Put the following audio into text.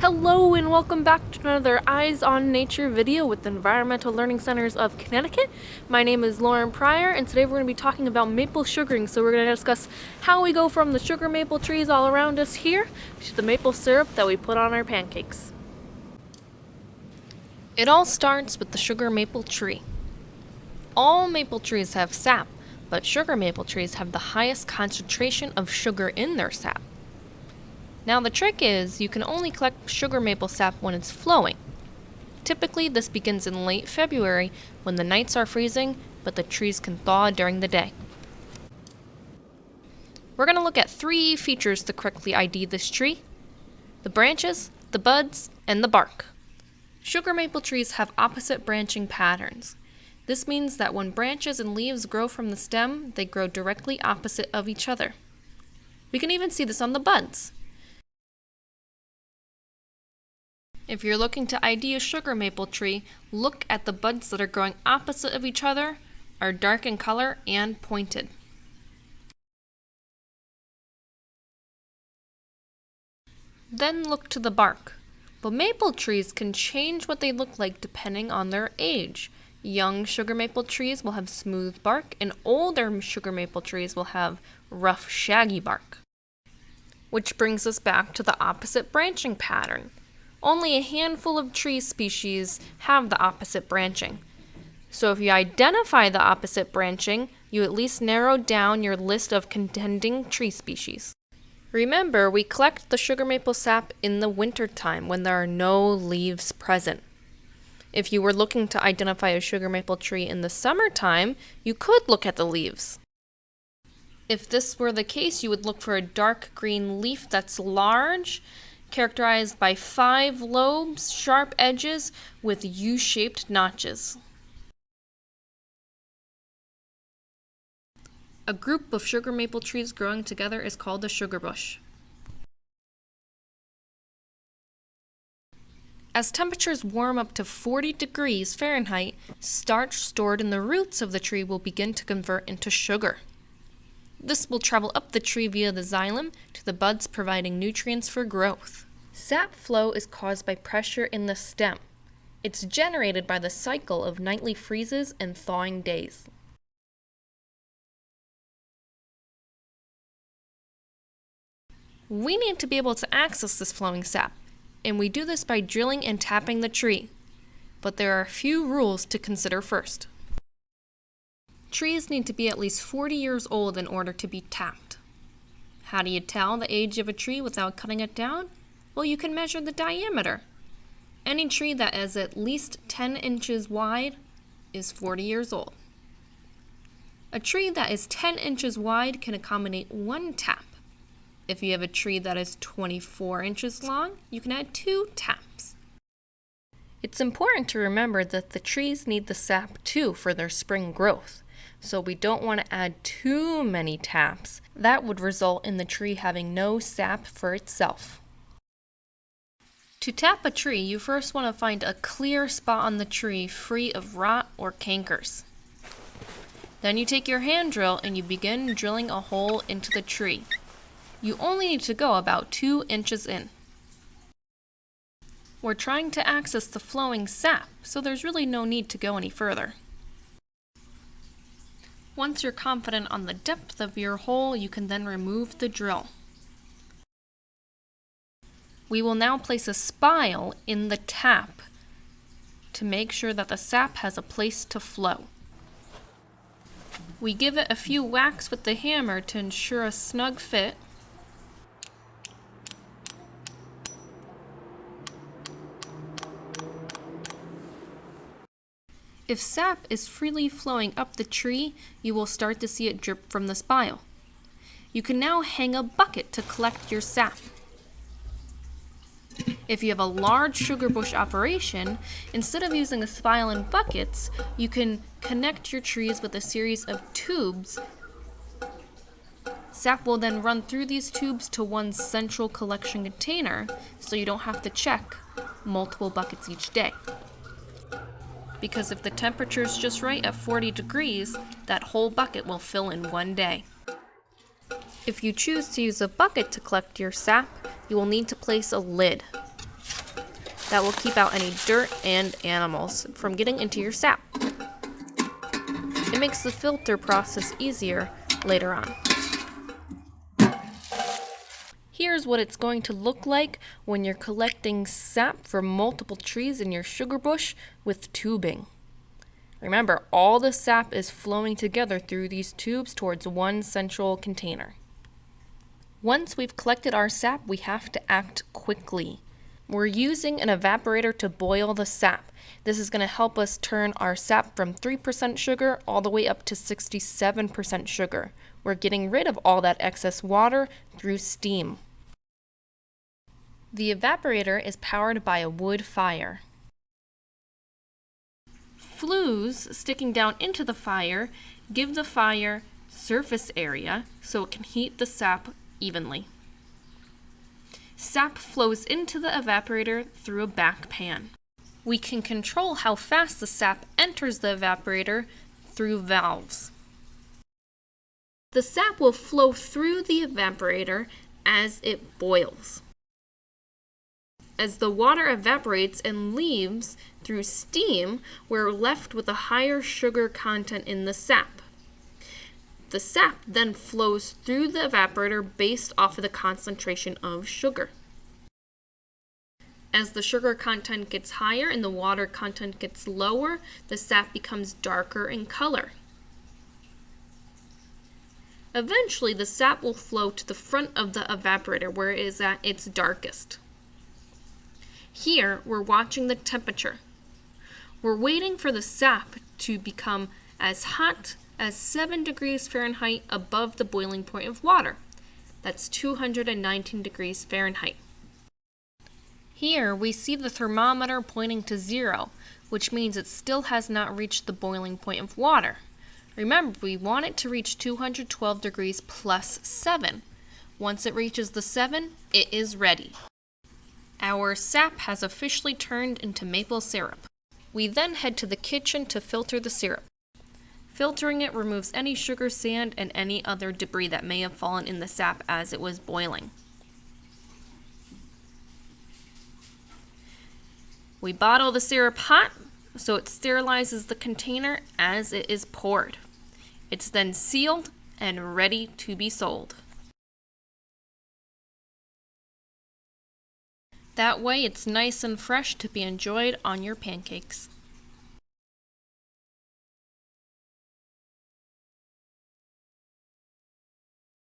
Hello and welcome back to another Eyes on Nature video with the Environmental Learning Centers of Connecticut. My name is Lauren Pryor and today we're going to be talking about maple sugaring. So we're going to discuss how we go from the sugar maple trees all around us here to the maple syrup that we put on our pancakes. It all starts with the sugar maple tree. All maple trees have sap, but sugar maple trees have the highest concentration of sugar in their sap. Now the trick is, you can only collect sugar maple sap when it's flowing. Typically this begins in late February when the nights are freezing, but the trees can thaw during the day. We're going to look at 3 features to correctly ID this tree: the branches, the buds, and the bark. Sugar maple trees have opposite branching patterns. This means that when branches and leaves grow from the stem, they grow directly opposite of each other. We can even see this on the buds. If you're looking to ID a sugar maple tree, look at the buds that are growing opposite of each other, are dark in color, and pointed. Then look to the bark. But maple trees can change what they look like depending on their age. Young sugar maple trees will have smooth bark, and older sugar maple trees will have rough, shaggy bark. Which brings us back to the opposite branching pattern. Only a handful of tree species have the opposite branching. So if you identify the opposite branching, you at least narrow down your list of contending tree species. Remember, we collect the sugar maple sap in the wintertime when there are no leaves present. If you were looking to identify a sugar maple tree in the summertime, you could look at the leaves. If this were the case, you would look for a dark green leaf that's large, characterized by 5 lobes, sharp edges, with U-shaped notches. A group of sugar maple trees growing together is called a sugar bush. As temperatures warm up to 40 degrees Fahrenheit, starch stored in the roots of the tree will begin to convert into sugar. This will travel up the tree via the xylem to the buds, providing nutrients for growth. Sap flow is caused by pressure in the stem. It's generated by the cycle of nightly freezes and thawing days. We need to be able to access this flowing sap, and we do this by drilling and tapping the tree. But there are a few rules to consider first. Trees need to be at least 40 years old in order to be tapped. How do you tell the age of a tree without cutting it down? Well, you can measure the diameter. Any tree that is at least 10 inches wide is 40 years old. A tree that is 10 inches wide can accommodate 1 tap. If you have a tree that is 24 inches long, you can add 2 taps. It's important to remember that the trees need the sap too for their spring growth, so we don't want to add too many taps. That would result in the tree having no sap for itself. To tap a tree, you first want to find a clear spot on the tree free of rot or cankers. Then you take your hand drill and you begin drilling a hole into the tree. You only need to go about 2 inches in. We're trying to access the flowing sap, so there's really no need to go any further. Once you're confident on the depth of your hole, you can then remove the drill. We will now place a spile in the tap to make sure that the sap has a place to flow. We give it a few whacks with the hammer to ensure a snug fit. If sap is freely flowing up the tree, you will start to see it drip from the spile. You can now hang a bucket to collect your sap. If you have a large sugar bush operation, instead of using a spile and buckets, you can connect your trees with a series of tubes. Sap will then run through these tubes to one central collection container, so you don't have to check multiple buckets each day. Because if the temperature is just right at 40 degrees, that whole bucket will fill in one day. If you choose to use a bucket to collect your sap, you will need to place a lid. That will keep out any dirt and animals from getting into your sap. It makes the filter process easier later on. Here's what it's going to look like when you're collecting sap from multiple trees in your sugar bush with tubing. Remember, all the sap is flowing together through these tubes towards one central container. Once we've collected our sap, we have to act quickly. We're using an evaporator to boil the sap. This is going to help us turn our sap from 3% sugar all the way up to 67% sugar. We're getting rid of all that excess water through steam. The evaporator is powered by a wood fire. Flues sticking down into the fire give the fire surface area so it can heat the sap evenly. Sap flows into the evaporator through a back pan. We can control how fast the sap enters the evaporator through valves. The sap will flow through the evaporator as it boils. As the water evaporates and leaves through steam, we're left with a higher sugar content in the sap. The sap then flows through the evaporator based off of the concentration of sugar. As the sugar content gets higher and the water content gets lower, the sap becomes darker in color. Eventually, the sap will flow to the front of the evaporator where it is at its darkest. Here, we're watching the temperature. We're waiting for the sap to become as hot as 7 degrees Fahrenheit above the boiling point of water. That's 219 degrees Fahrenheit. Here, we see the thermometer pointing to 0, which means it still has not reached the boiling point of water. Remember, we want it to reach 212 degrees plus 7. Once it reaches the 7, it is ready. Our sap has officially turned into maple syrup. We then head to the kitchen to filter the syrup. Filtering it removes any sugar, sand, and any other debris that may have fallen in the sap as it was boiling. We bottle the syrup hot so it sterilizes the container as it is poured. It's then sealed and ready to be sold. That way it's nice and fresh to be enjoyed on your pancakes.